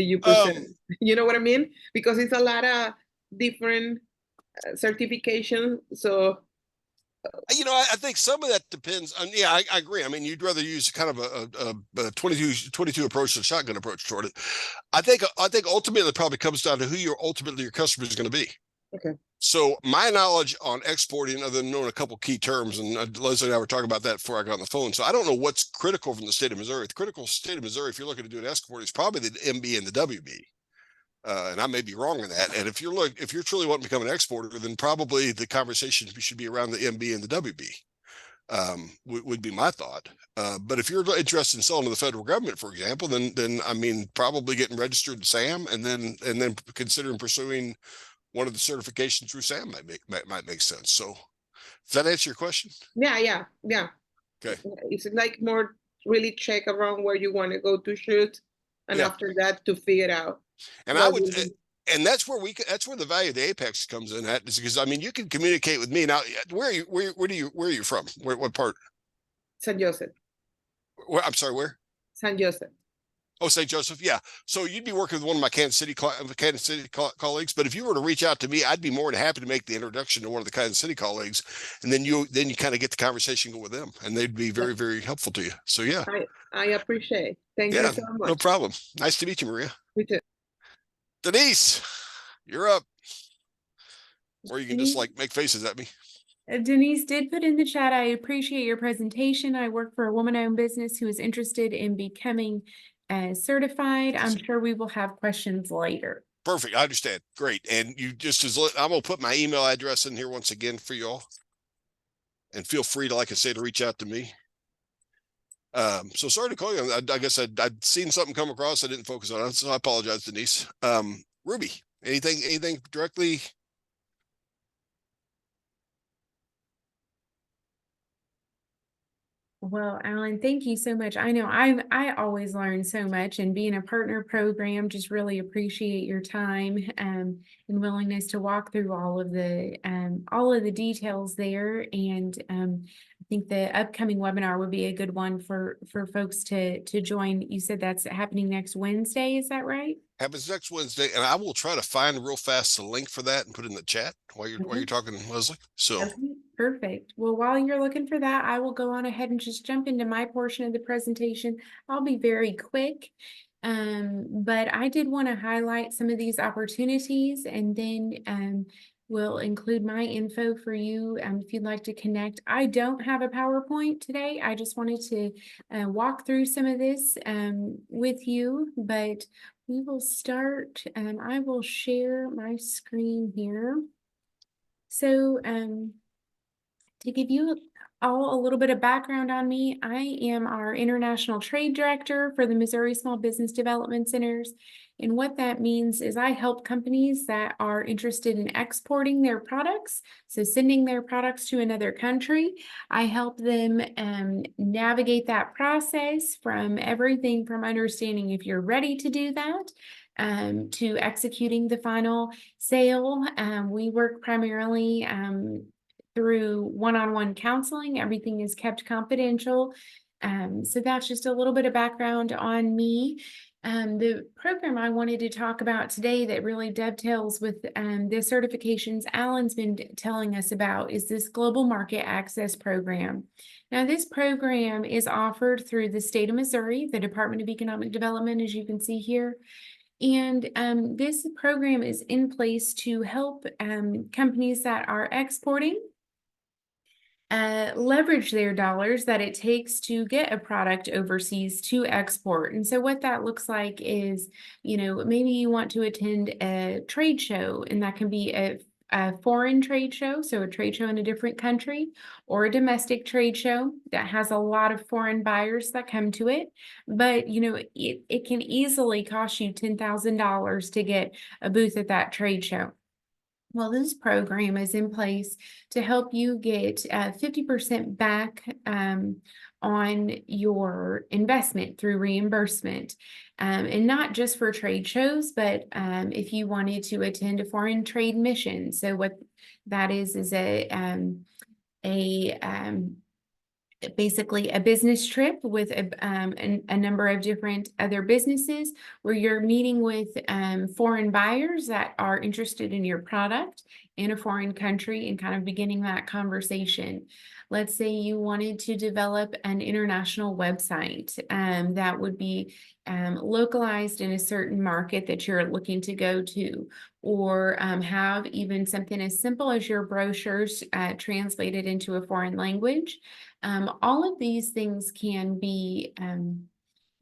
you present? You know what I mean? Because it's a lot of different certification. So I think some of that depends on, I agree. I mean, you'd rather use kind of a 22 approach than a shotgun approach toward it. I think ultimately it probably comes down to who your customer is going to be. Okay. So my knowledge on exporting, other than knowing a couple key terms, and Leslie and I were talking about that before I got on the phone. So I don't know what's critical from the state of Missouri. The critical state of Missouri, if you're looking to do an export, is probably the MB and the WB. And I may be wrong in that. And if you're truly wanting to become an exporter, then probably the conversation should be around the MB and the WB. Would be my thought. But if you're interested in selling to the federal government, for example, then I mean, probably getting registered to SAM and then considering pursuing one of the certifications through SAM might make sense. So does that answer your question? Yeah. Okay. It's like more really check around where you want to go to shoot, and after that to figure it out. And that's where the value of the Apex comes in at, is because, I mean, you can communicate with me now. Where are you from? What part? San Joseph. I'm sorry, where? San Joseph. Oh, St. Joseph. Yeah. So you'd be working with one of my Kansas City colleagues. But if you were to reach out to me, I'd be more than happy to make the introduction to one of the Kansas City colleagues. And then you kind of get the conversation going with them, and they'd be very, very helpful to you. So yeah. I appreciate. Thank you Yeah. so No much. problem. Nice to meet you, Maria. We too. Denise, you're up. Or you can just like make faces at me. Denise did put in the chat, I appreciate your presentation. I work for a woman-owned business who is interested in becoming certified. I'm sure we will have questions later. Perfect. I understand. Great. And you just I'm going to put my email address in here once again for y'all. And feel free to, like I said, to reach out to me. So sorry to call you. I guess I'd seen something come across. I didn't focus on it. So I apologize, Denise. Ruby, anything directly? Well, Alan, thank you so much. I know I always learn so much, and being a partner program, just really appreciate your time and willingness to walk through all of the details there. And I think the upcoming webinar would be a good one for folks to join. You said that's happening next Wednesday, is that right? Happens next Wednesday, and I will try to find real fast the link for that and put it in the chat while you're talking, Leslie. So okay, perfect. Well, while you're looking for that, I will go on ahead and just jump into my portion of the presentation. I'll be very quick. But I did want to highlight some of these opportunities, and then we'll include my info for you if you'd like to connect. I don't have a PowerPoint today. I just wanted to walk through some of this with you, but we will start, and I will share my screen here. So to give you all a little bit of background on me, I am our International Trade Director for the Missouri Small Business Development Centers. And what that means is I help companies that are interested in exporting their products, so sending their products to another country. I help them navigate that process, from everything from understanding if you're ready to do that to executing the final sale. We work primarily through one-on-one counseling. Everything is kept confidential. So that's just a little bit of background on me. The program I wanted to talk about today that really dovetails with the certifications Alan's been telling us about is this Global Market Access Program. Now, this program is offered through the state of Missouri, the Department of Economic Development, as you can see here. And this program is in place to help companies that are exporting leverage their dollars that it takes to get a product overseas to export. And so what that looks like is, maybe you want to attend a trade show, and that can be a foreign trade show, so a trade show in a different country, or a domestic trade show that has a lot of foreign buyers that come to it. But, it can easily cost you $10,000 to get a booth at that trade show. Well, this program is in place to help you get 50% back on your investment through reimbursement. And not just for trade shows, but if you wanted to attend a foreign trade mission. So what that is basically a business trip with a number of different other businesses where you're meeting with foreign buyers that are interested in your product in a foreign country and kind of beginning that conversation. Let's say you wanted to develop an international website that would be localized in a certain market that you're looking to go to, or have even something as simple as your brochures translated into a foreign language. All of these things can be,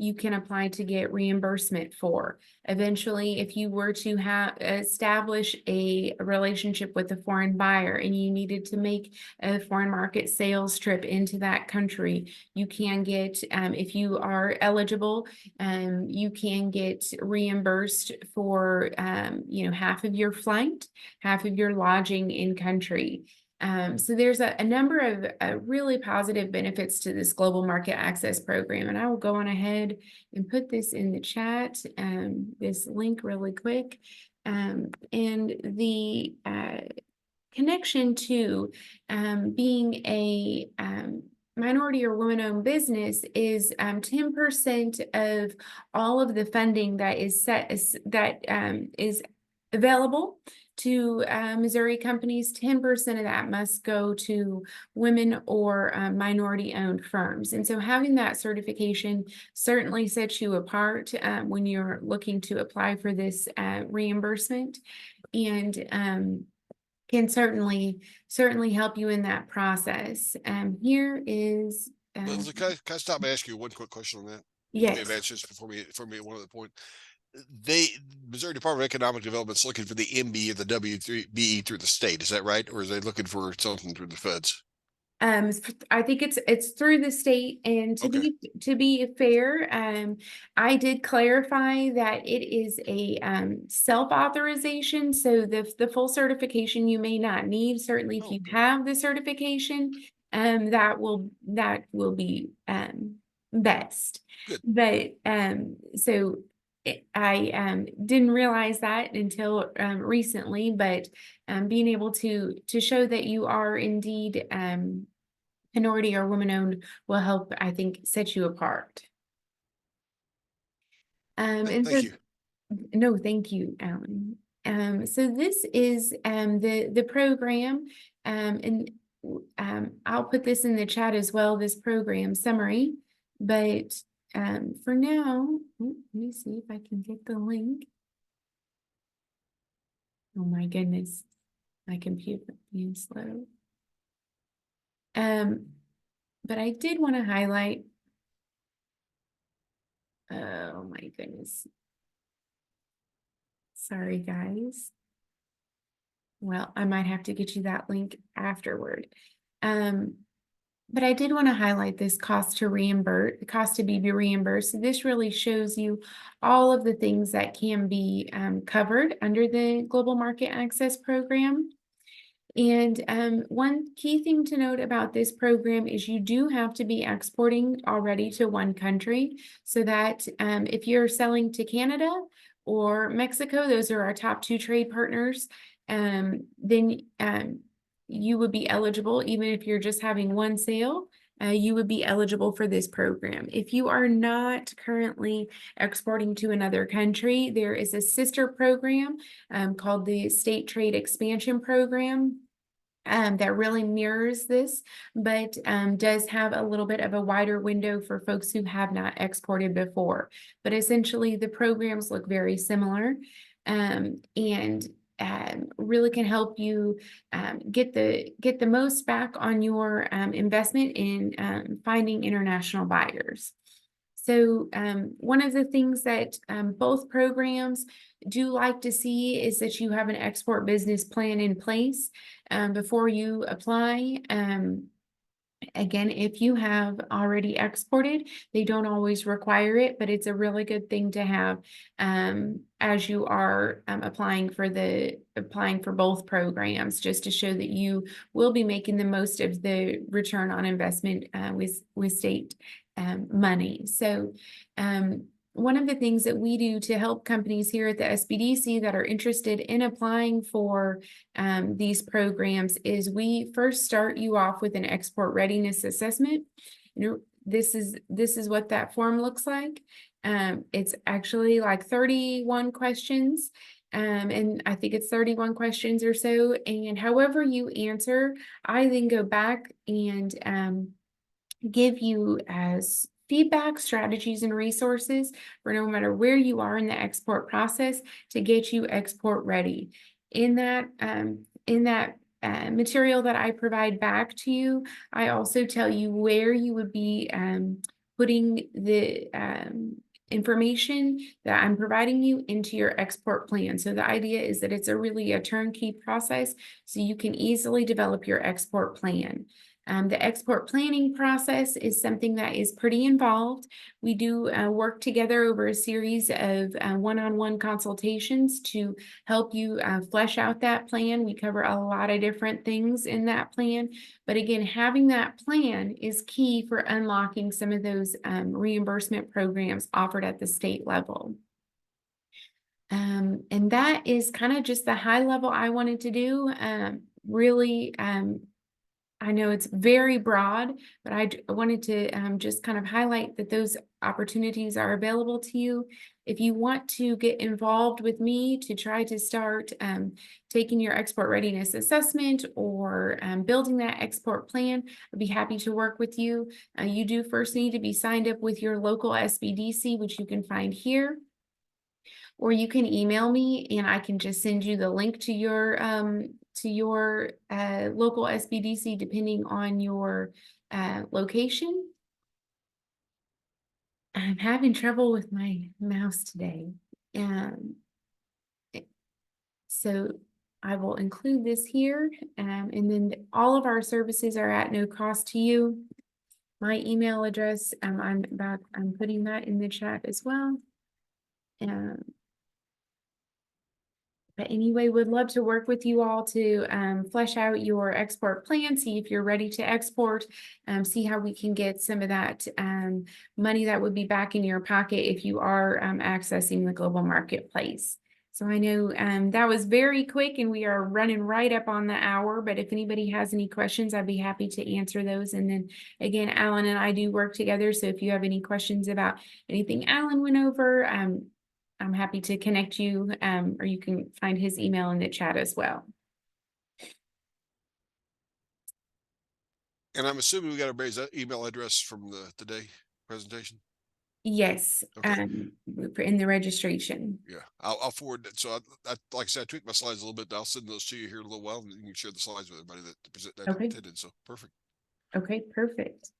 you can apply to get reimbursement for. Eventually, if you were to establish a relationship with a foreign buyer and you needed to make a foreign market sales trip into that country, you can get, if you are eligible, you can get reimbursed for, half of your flight, half of your lodging in country. So there's a number of really positive benefits to this Global Market Access Program, and I will go on ahead and put this in the chat, this link really quick. And the connection to being a minority or woman-owned business is 10% of all of the funding that is is available to Missouri companies. 10% of that must go to women or minority-owned firms. And so having that certification certainly sets you apart when you're looking to apply for this reimbursement, and can certainly help you in that process. Here is Leslie, can I stop and ask you one quick question on that? You may have yes. answered this before me at one other point. Missouri Department of Economic Development's looking for the MBE or the WBE through the state. Is that right? Or is they looking for something through the feds? I think it's through the state, and Okay. to be fair, I did clarify that it is a self-authorization, so the full certification you may not need. Certainly, if Oh, you okay. have the certification, that will be best. Good. But so I didn't realize that until recently, but being able to show that you are indeed minority or woman-owned will help, I think, set you apart. And so, Thank you. no, thank you, Alan. So this is the program, and I'll put this in the chat as well, this program summary. But for now, let me see if I can get the link. Oh my goodness, my computer being slow. But I did want to highlight. Oh my goodness. Sorry, guys. Well, I might have to get you that link afterward. But I did want to highlight this cost to be reimbursed. This really shows you all of the things that can be covered under the Global Market Access Program. And one key thing to note about this program is you do have to be exporting already to one country, so that if you're selling to Canada or Mexico, those are our top 2 trade partners, then you would be eligible. Even if you're just having one sale, you would be eligible for this program. If you are not currently exporting to another country, there is a sister program called the State Trade Expansion Program that really mirrors this, but does have a little bit of a wider window for folks who have not exported before. But essentially, the programs look very similar, and really can help you get the most back on your investment in finding international buyers. So one of the things that both programs do like to see is that you have an export business plan in place before you apply. Again, if you have already exported, they don't always require it, but it's a really good thing to have as you are applying for both programs, just to show that you will be making the most of the return on investment with state money. So one of the things that we do to help companies here at the SBDC that are interested in applying for these programs is we first start you off with an export readiness assessment. This is what that form looks like. It's actually like 31 questions. And I think it's 31 questions or so. And however you answer, I then go back and give you as feedback, strategies, and resources for no matter where you are in the export process to get you export ready. In that material that I provide back to you, I also tell you where you would be putting the information that I'm providing you into your export plan. So the idea is that it's really a turnkey process, so you can easily develop your export plan. The export planning process is something that is pretty involved. We do work together over a series of one-on-one consultations to help you flesh out that plan. We cover a lot of different things in that plan, but again, having that plan is key for unlocking some of those reimbursement programs offered at the state level. And that is kind of just the high level I wanted to do. Really I know it's very broad, but I wanted to just kind of highlight that those opportunities are available to you. If you want to get involved with me to try to start taking your export readiness assessment or building that export plan, I'd be happy to work with you. You do first need to be signed up with your local SBDC, which you can find here. Or you can email me and I can just send you the link to your local SBDC depending on your location. I'm having trouble with my mouse today. So I will include this here, and then all of our services are at no cost to you. My email address, I'm putting that in the chat as well. But anyway, would love to work with you all to flesh out your export plan, see if you're ready to export, see how we can get some of that money that would be back in your pocket if you are accessing the global marketplace. So I know that was very quick and we are running right up on the hour, but if anybody has any questions, I'd be happy to answer those. And then again, Alan and I do work together. So if you have any questions about anything Alan went over, I'm happy to connect you, or you can find his email in the chat as well. And I'm assuming we got everybody's email address from the today presentation. Yes, Okay. in the registration. Yeah, I'll forward it. So I like I said, I tweaked my slides a little bit. I'll send those to you here in a little while, and you can share the slides with everybody that Okay. attended. So perfect. Okay, perfect.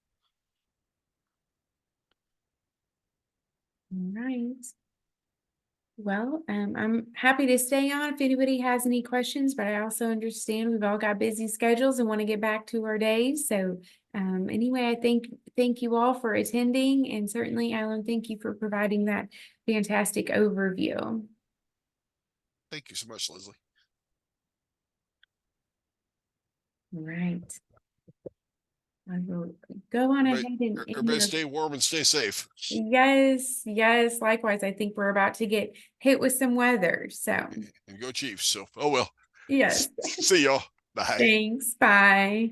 All right. Well, I'm happy to stay on if anybody has any questions, but I also understand we've all got busy schedules and want to get back to our days. So anyway, I thank you all for attending, and certainly, Alan, thank you for providing that fantastic overview. Thank you so much, Leslie. All right. I will go on ahead and Everybody stay warm and stay safe. Yes, yes, likewise. I think we're about to get hit with some weather. So And go Chiefs. So oh well. yes. See y'all. Bye. Thanks. Bye.